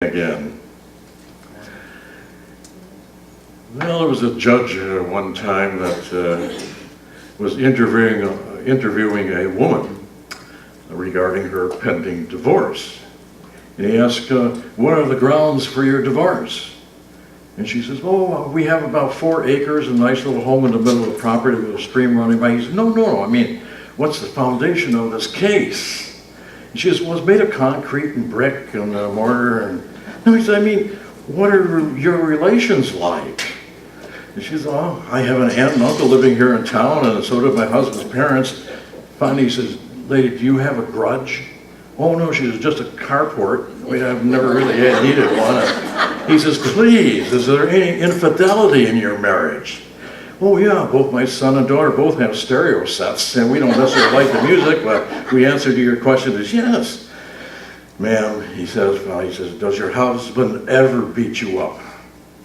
again. Well, there was a judge one time that was interviewing a woman regarding her pending divorce. And he asked, what are the grounds for your divorce? And she says, oh, we have about 4 acres, a nice little home in the middle of the property with a stream running by. He said, no, I mean, what's the foundation of this case? And she says, well, it's made of concrete and brick and mortar. And no, he said, I mean, what are your relations like? And she says, oh, I have an aunt and uncle living here in town, and so do my husband's parents. Finally, he says, lady, do you have a grudge? Oh, no, she says, just a carport. I've never really needed one. He says, please, is there any infidelity in your marriage? Oh, yeah, both my son and daughter both have stereo sets, and we don't necessarily like the music, but the answer to your question is yes. Ma'am, he says, does your husband ever beat you up?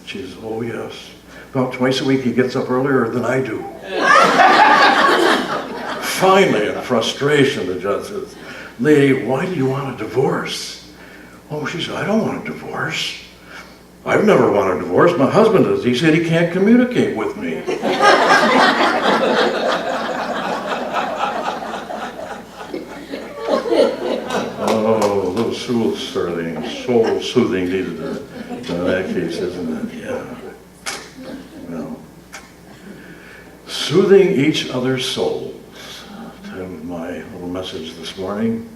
She says, oh, yes. About twice a week he gets up earlier than I do. Finally, in frustration, the judge says, lady, why do you want a divorce? Oh, she said, I don't want a divorce. I've never wanted a divorce. My husband does. He said he can't communicate with me. Oh, those soul-soothing needed in that case, isn't it? Yeah. Well, soothing each other's souls. That was my little message this morning.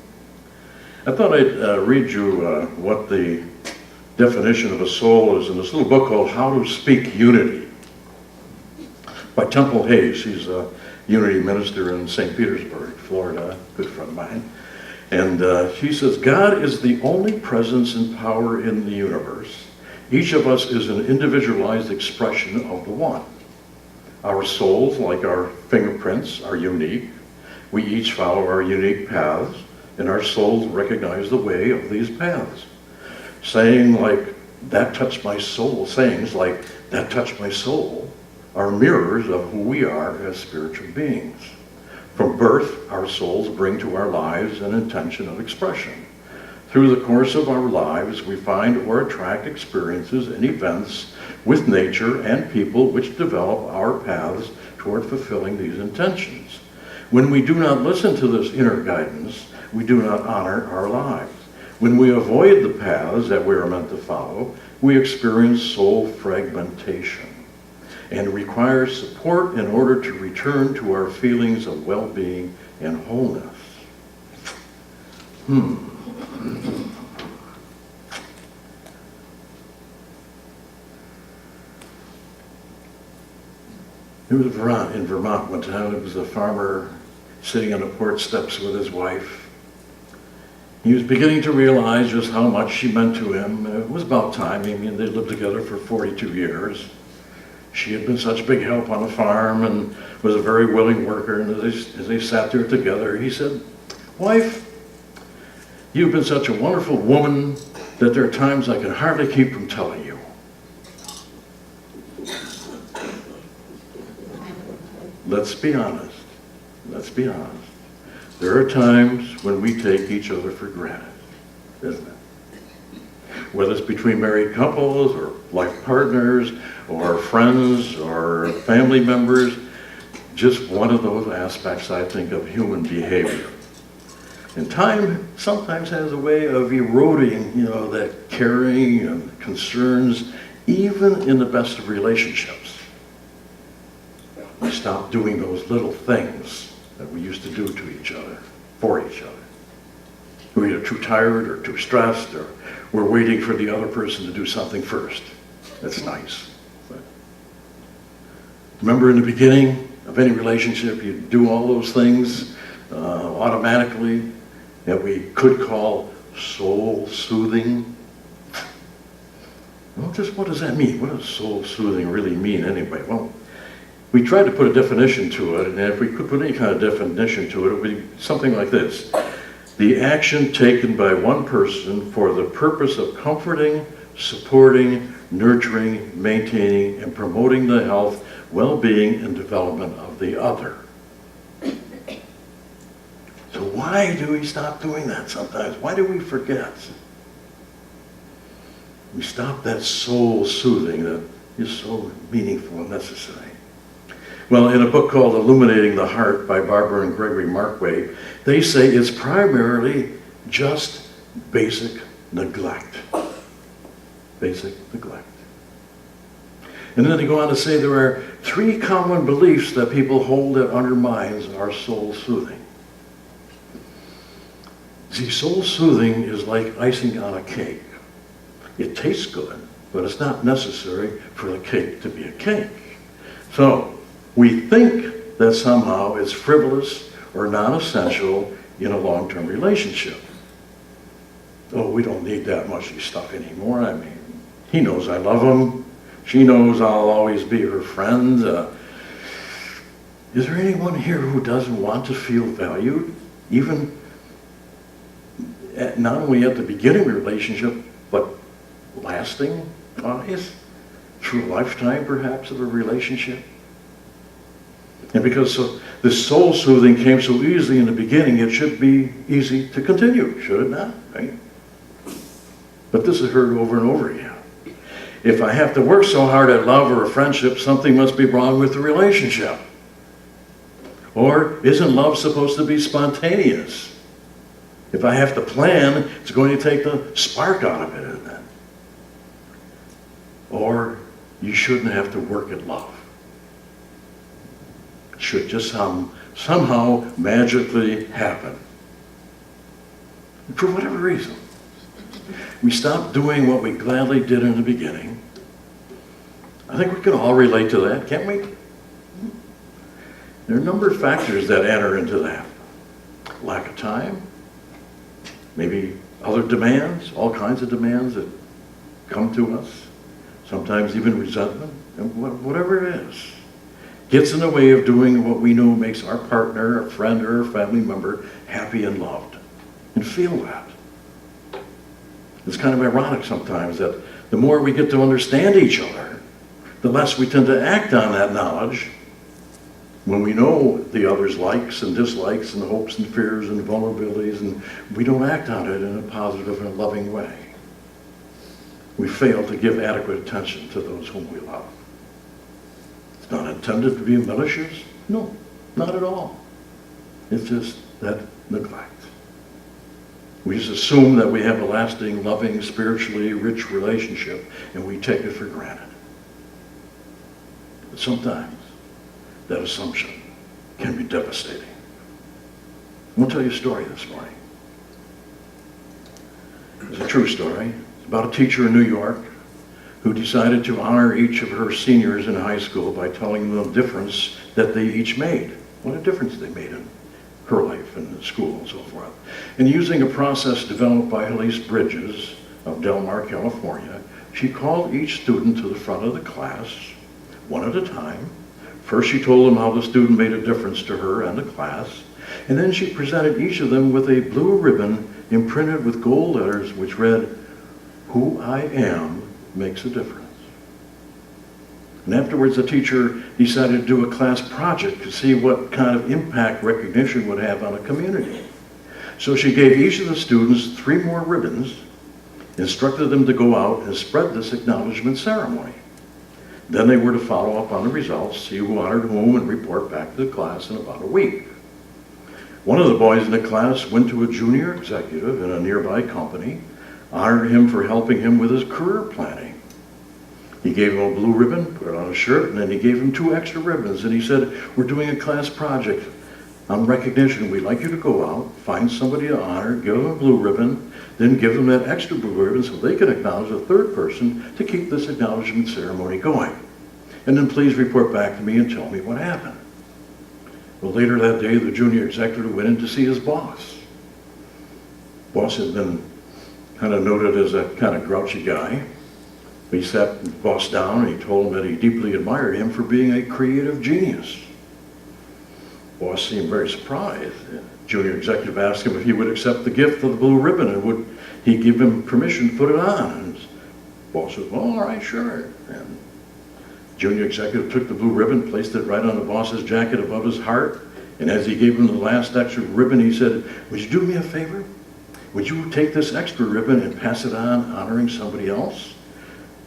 I thought I'd read you what the definition of a soul is in this little book called How to Speak Unity by Temple Hayes. He's a unity minister in St. Petersburg, Florida, a good friend of mine. And she says, God is the only presence and power in the universe. Each of us is an individualized expression of the one. Our souls, like our fingerprints, are unique. We each follow our unique paths, and our souls recognize the way of these paths. Sayings like, that touched my soul, are mirrors of who we are as spiritual beings. From birth, our souls bring to our lives an intention of expression. Through the course of our lives, we find or attract experiences and events with nature and people which develop our paths toward fulfilling these intentions. When we do not listen to this inner guidance, we do not honor our lives. When we avoid the paths that we are meant to follow, we experience soul fragmentation and require support in order to return to our feelings of well-being and wholeness. It was in Vermont one time. There was a farmer sitting on the porch steps with his wife. He was beginning to realize just how much she meant to him. It was about time. I mean, they lived together for 42 years. She had been such big help on the farm and was a very willing worker. And as they sat there together, he said, wife, you've been such a wonderful woman that there are times I can hardly keep from telling you. Let's be honest. Let's be honest. There are times when we take each other for granted, isn't it? Whether it's between married couples or life partners or friends or family members, just one of those aspects, I think, of human behavior. And time sometimes has a way of eroding, that caring and concerns, even in the best of relationships. We stop doing those little things that we used to do to each other, for each other. We're either too tired or too stressed, or we're waiting for the other person to do something first. That's nice. But remember in the beginning of any relationship, you do all those things automatically that we could call soul-soothing. Well, just what does that mean? What does soul-soothing really mean anyway? Well, we tried to put a definition to it, and if we could put any kind of definition to it, it would be something like this. The action taken by one person for the purpose of comforting, supporting, nurturing, maintaining, and promoting the health, well-being, and development of the other. So why do we stop doing that sometimes? Why do we forget? We stop that soul soothing that is so meaningful and necessary. Well, in a book called Illuminating the Heart by Barbara and Gregory Markway, they say it's primarily just basic neglect. Basic neglect. And then they go on to say there are 3 common beliefs that people hold that undermines our soul soothing. See, soul soothing is like icing on a cake. It tastes good, but it's not necessary for the cake to be a cake. So, we think that somehow it's frivolous or non-essential in a long-term relationship. Oh, we don't need that much stuff anymore. I mean, he knows I love him. She knows I'll always be her friend. Is there anyone here who doesn't want to feel valued, even not only at the beginning of a relationship, but lasting wise, through a lifetime perhaps of a relationship? And because this soul soothing came so easily in the beginning, it should be easy to continue, should it not? Right? But this is heard over and over again. If I have to work so hard at love or a friendship, something must be wrong with the relationship. Or isn't love supposed to be spontaneous? If I have to plan, it's going to take the spark out of it, isn't it? Or you shouldn't have to work at love. It should just somehow magically happen. For whatever reason. We stop doing what we gladly did in the beginning. I think we can all relate to that, can't we? There are a number of factors that enter into that. Lack of time, maybe other demands, all kinds of demands that come to us, sometimes even resentment, and whatever it is, gets in the way of doing what we know makes our partner, a friend, or a family member happy and loved, and feel that. It's kind of ironic sometimes that the more we get to understand each other, the less we tend to act on that knowledge when we know the other's likes and dislikes and hopes and fears and vulnerabilities, and we don't act on it in a positive and loving way. We fail to give adequate attention to those whom we love. It's not intended to be malicious. No, not at all. It's just that neglect. We just assume that we have a lasting, loving, spiritually rich relationship, and we take it for granted. But sometimes that assumption can be devastating. I'm going to tell you a story this morning. It's a true story. It's about a teacher in New York who decided to honor each of her seniors in high school by telling them the difference that they each made. What a difference they made in her life and school and so forth. And using a process developed by Elise Bridges of Del Mar, California, she called each student to the front of the class, one at a time. First she told them how the student made a difference to her and the class, and then she presented each of them with a blue ribbon imprinted with gold letters which read, "Who I am makes a difference." And afterwards, the teacher decided to do a class project to see what kind of impact recognition would have on a community. So she gave each of the students 3 more ribbons, instructed them to go out and spread this acknowledgement ceremony. Then they were to follow up on the results, see who honored whom, and report back to the class in about a week. One of the boys in the class went to a junior executive in a nearby company, honored him for helping him with his career planning. He gave him a blue ribbon, put it on his shirt, and then he gave him 2 extra ribbons. And he said, "We're doing a class project on recognition. We'd like you to go out, find somebody to honor, give them a blue ribbon, then give them that extra blue ribbon so they can acknowledge a third person to keep this acknowledgement ceremony going. And then please report back to me and tell me what happened." Well, later that day, the junior executive went in to see his boss. Boss had been kind of noted as a kind of grouchy guy. He sat the boss down and he told him that he deeply admired him for being a creative genius. Boss seemed very surprised. The junior executive asked him if he would accept the gift of the blue ribbon and would he give him permission to put it on. And his boss said, "Well, all right, sure." And junior executive took the blue ribbon, placed it right on the boss's jacket above his heart, and as he gave him the last extra ribbon, he said, "Would you do me a favor? Would you take this extra ribbon and pass it on, honoring somebody else?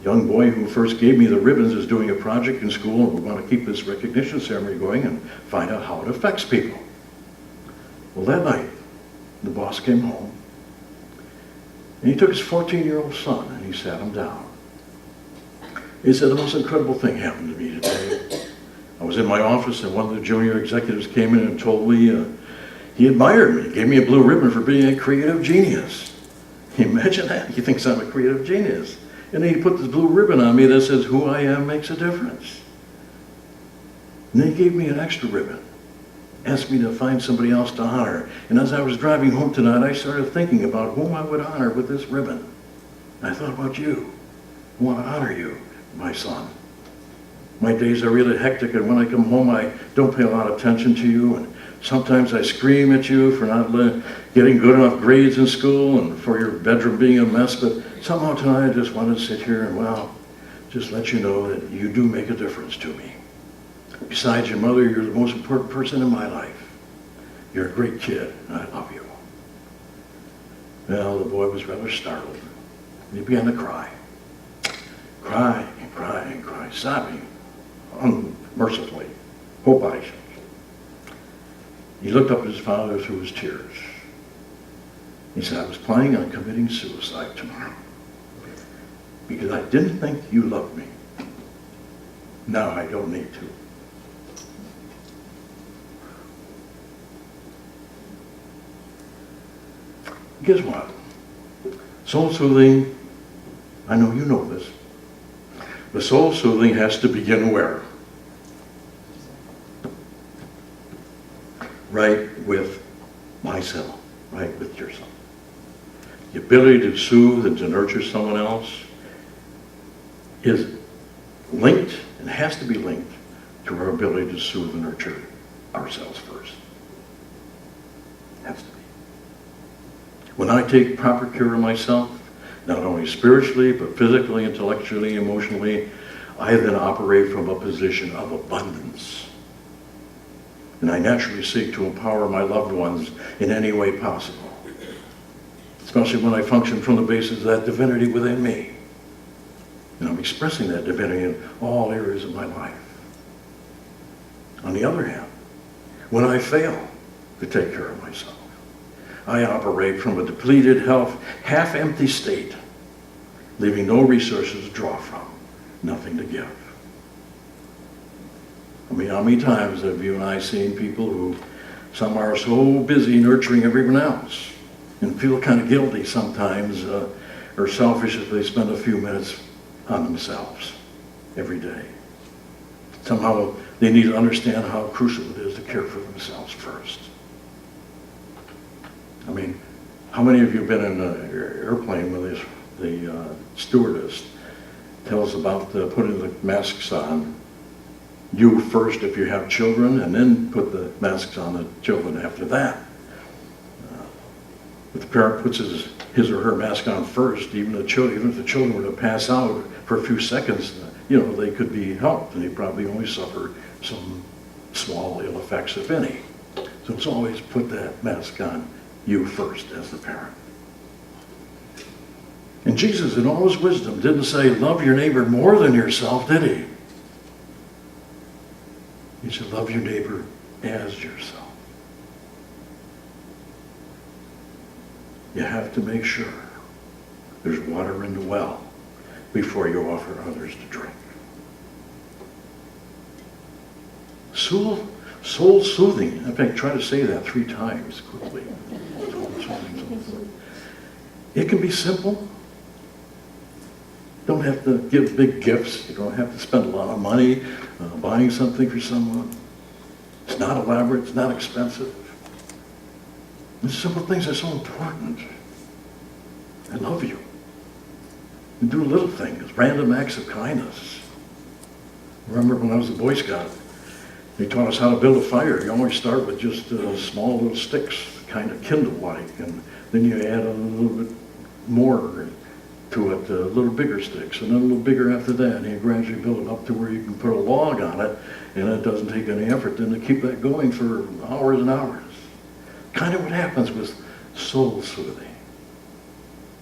young boy who first gave me the ribbons is doing a project in school, and we want to keep this recognition ceremony going and find out how it affects people. Well, that night, the boss came home, and he took his 14-year-old son, and he sat him down. He said, the most incredible thing happened to me today. I was in my office, and one of the junior executives came in and told me he admired me. He gave me a blue ribbon for being a creative genius. Can you imagine that? He thinks I'm a creative genius. And then he put this blue ribbon on me that says, who I am makes a difference. And then he gave me an extra ribbon, asked me to find somebody else to honor. And as I was driving home tonight, I started thinking about whom I would honor with this ribbon. And I thought about you. I want to honor you, my son. My days are really hectic, and when I come home, I don't pay a lot of attention to you. And sometimes I scream at you for not getting good enough grades in school and for your bedroom being a mess. But somehow tonight, I just wanted to sit here and, well, just let you know that you do make a difference to me. Besides your mother, you're the most important person in my life. You're a great kid, and I love you. Well, the boy was rather startled. He began to cry. Cry and cry and cry, sobbing unmercifully, whole body shakes. He looked up at his father through his tears. He said, I was planning on committing suicide tomorrow because I didn't think you loved me. Now I don't need to. Guess what? Soul soothing, I know you know this, but soul soothing has to begin where? Right with myself, right with yourself. The ability to soothe and to nurture someone else is linked and has to be linked to our ability to soothe and nurture ourselves first. Has to be. When I take proper care of myself, not only spiritually, but physically, intellectually, emotionally, I then operate from a position of abundance. And I naturally seek to empower my loved ones in any way possible, especially when I function from the basis of that divinity within me. And I'm expressing that divinity in all areas of my life. On the other hand, when I fail to take care of myself, I operate from a depleted, half-empty state, leaving no resources to draw from, nothing to give. I mean, how many times have you and I seen people who, some are so busy nurturing everyone else and feel kind of guilty sometimes or selfish if they spend a few minutes on themselves every day. Somehow they need to understand how crucial it is to care for themselves first. I mean, how many of you have been in an airplane where the stewardess tells about putting the masks on, you first if you have children, and then put the masks on the children after that. If the parent puts his or her mask on first, even if the children were to pass out for a few seconds, they could be helped, and they probably only suffer some small ill effects, if any. So it's always put that mask on you first as the parent. And Jesus, in all his wisdom, didn't say, love your neighbor more than yourself, did he? He said, love your neighbor as yourself. You have to make sure there's water in the well before you offer others to drink. Soul soothing. In fact, try to say that 3 times quickly. It can be simple. Don't have to give big gifts. You don't have to spend a lot of money buying something for someone. It's not elaborate. It's not expensive. The simple things are so important. I love you. And do little things, random acts of kindness. I remember when I was a Boy Scout, they taught us how to build a fire. You always start with just small little sticks, kind of kindle-like, and then you add a little bit more to it, little bigger sticks, and then a little bigger after that, and you gradually build it up to where you can put a log on it, and it doesn't take any effort then to keep that going for hours and hours. Kind of what happens with soul soothing.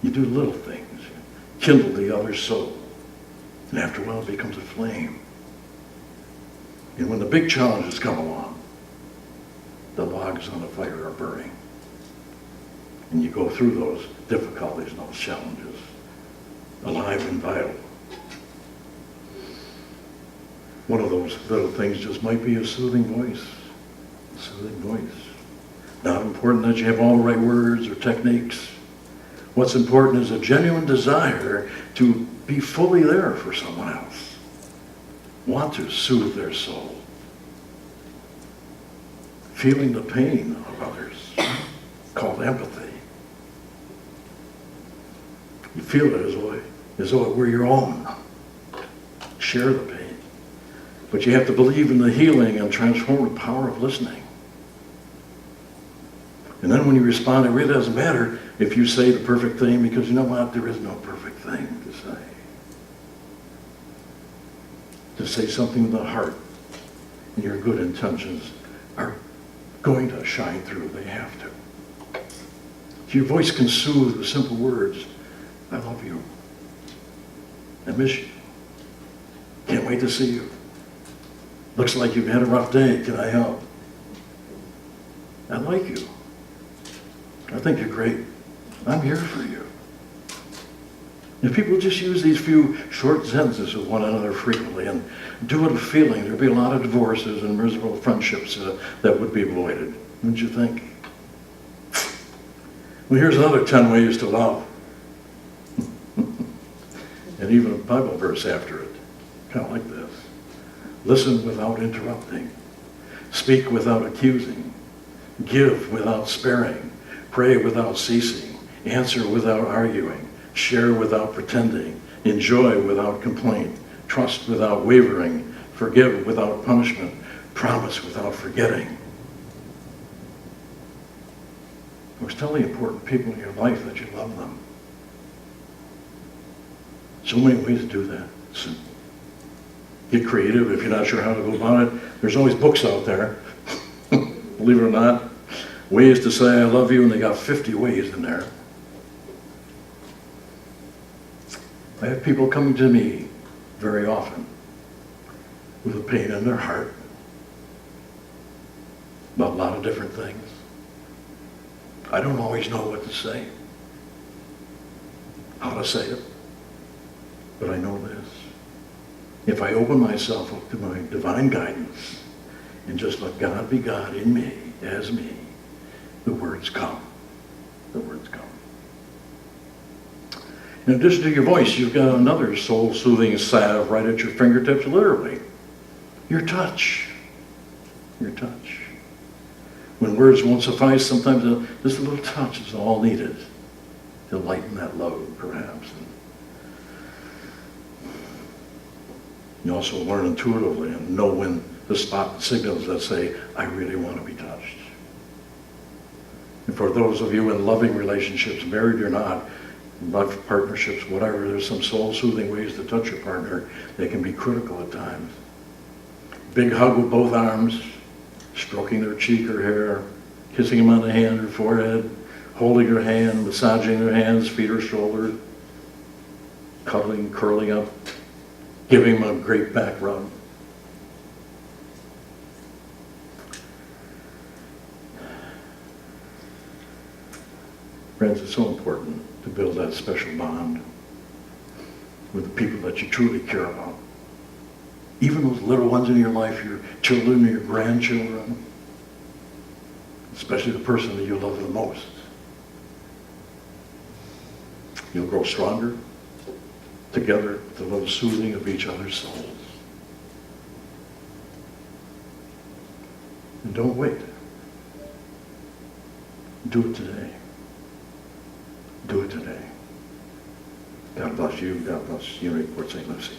You do little things, you kindle the other soul, And after a while, it becomes a flame. And when the big challenges come along, the logs on the fire are burning. And you go through those difficulties and those challenges, alive and vital. One of those little things just might be a soothing voice. A soothing voice. Not important that you have all the right words or techniques. What's important is a genuine desire to be fully there for someone else. Want to soothe their soul. Feeling the pain of others, called empathy. You feel it as though it were your own. Share the pain. But you have to believe in the healing and transformative power of listening. And then when you respond, it really doesn't matter if you say the perfect thing, because you know what? There is no perfect thing to say. To say something with the heart and your good intentions are going to shine through. They have to. Your voice can soothe with simple words. I love you. I miss you. Can't wait to see you. Looks like you've had a rough day. Can I help? I like you. I think you're great. I'm here for you. If people just use these few short sentences with one another frequently and do it with feeling, there'd be a lot of divorces and miserable friendships that would be avoided. Wouldn't you think? Well, here's another 10 ways to love. And even a Bible verse after it. Kind of like this. Listen without interrupting. Speak without accusing. Give without sparing. Pray without ceasing. Answer without arguing. Share without pretending. Enjoy without complaint. Trust without wavering. Forgive without punishment. Promise without forgetting. Always tell the important people in your life that you love them. So many ways to do that. So get creative if you're not sure how to go about it. There's always books out there, believe it or not. Ways to say I love you, and they got 50 ways in there. I have people coming to me very often with a pain in their heart about a lot of different things. I don't always know what to say, how to say it, but I know this. If I open myself up to my divine guidance and just let God be God in me, as me, the words come. The words come. In addition to your voice, you've got another soul-soothing salve right at your fingertips, literally. Your touch. Your touch. When words won't suffice, sometimes just a little touch is all needed to lighten that load, perhaps. You also learn intuitively and know when to spot signals that say, I really want to be touched. And for those of you in loving relationships, married or not, love partnerships, whatever, there's some soul-soothing ways to touch your partner. They can be critical at times. Big hug with both arms, stroking their cheek or hair, kissing them on the hand or forehead, holding her hand, massaging their hands, feet or shoulders, cuddling, curling up, giving them a great back rub. Friends, it's so important to build that special bond with the people that you truly care about. Even those little ones in your life, your children or your grandchildren, especially the person that you love the most. You'll grow stronger together, the love soothing of each other's souls. And don't wait. Do it today. Do it today. God bless you. God bless Unity Port St. Lucie.